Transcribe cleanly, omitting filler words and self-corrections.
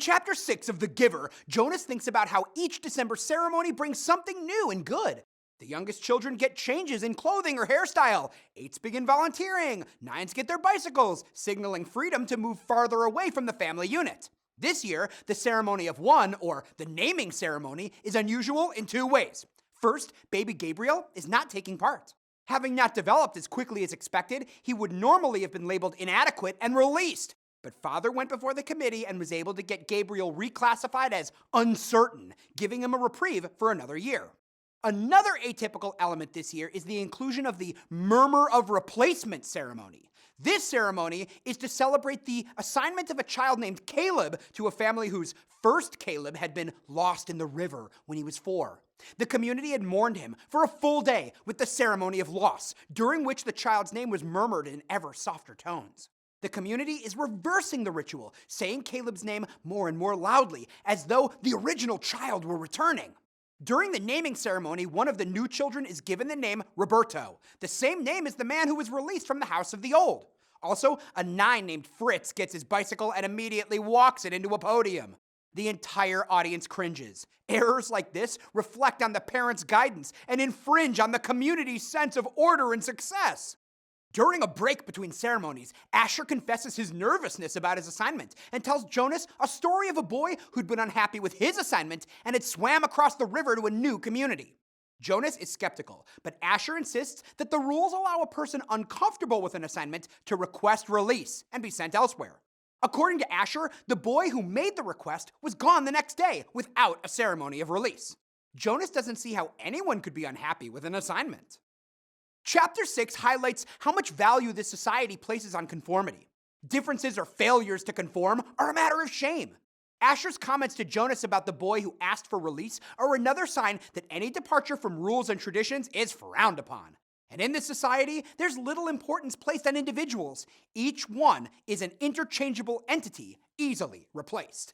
Chapter 6 of The Giver, Jonas thinks about how each December ceremony brings something new and good. The youngest children get changes in clothing or hairstyle. 8s begin volunteering. 9s get their bicycles, signaling freedom to move farther away from the family unit. This year, the ceremony of 1, or the naming ceremony, is unusual in 2 ways. First, baby Gabriel is not taking part. Having not developed as quickly as expected, he would normally have been labeled inadequate and released. But Father went before the committee and was able to get Gabriel reclassified as uncertain, giving him a reprieve for another year. Another atypical element this year is the inclusion of the Murmur of Replacement ceremony. This ceremony is to celebrate the assignment of a child named Caleb to a family whose first Caleb had been lost in the river when he was 4. The community had mourned him for a full day with the ceremony of loss, during which the child's name was murmured in ever softer tones. The community is reversing the ritual, saying Caleb's name more and more loudly, as though the original child were returning. During the naming ceremony, one of the new children is given the name Roberto, the same name as the man who was released from the house of the old. Also, a 9 named Fritz gets his bicycle and immediately walks it into a podium. The entire audience cringes. Errors like this reflect on the parents' guidance and infringe on the community's sense of order and success. During a break between ceremonies, Asher confesses his nervousness about his assignment and tells Jonas a story of a boy who'd been unhappy with his assignment and had swam across the river to a new community. Jonas is skeptical, but Asher insists that the rules allow a person uncomfortable with an assignment to request release and be sent elsewhere. According to Asher, the boy who made the request was gone the next day without a ceremony of release. Jonas doesn't see how anyone could be unhappy with an assignment. Chapter 6 highlights how much value this society places on conformity. Differences or failures to conform are a matter of shame. Asher's comments to Jonas about the boy who asked for release are another sign that any departure from rules and traditions is frowned upon. And in this society, there's little importance placed on individuals. Each one is an interchangeable entity, easily replaced.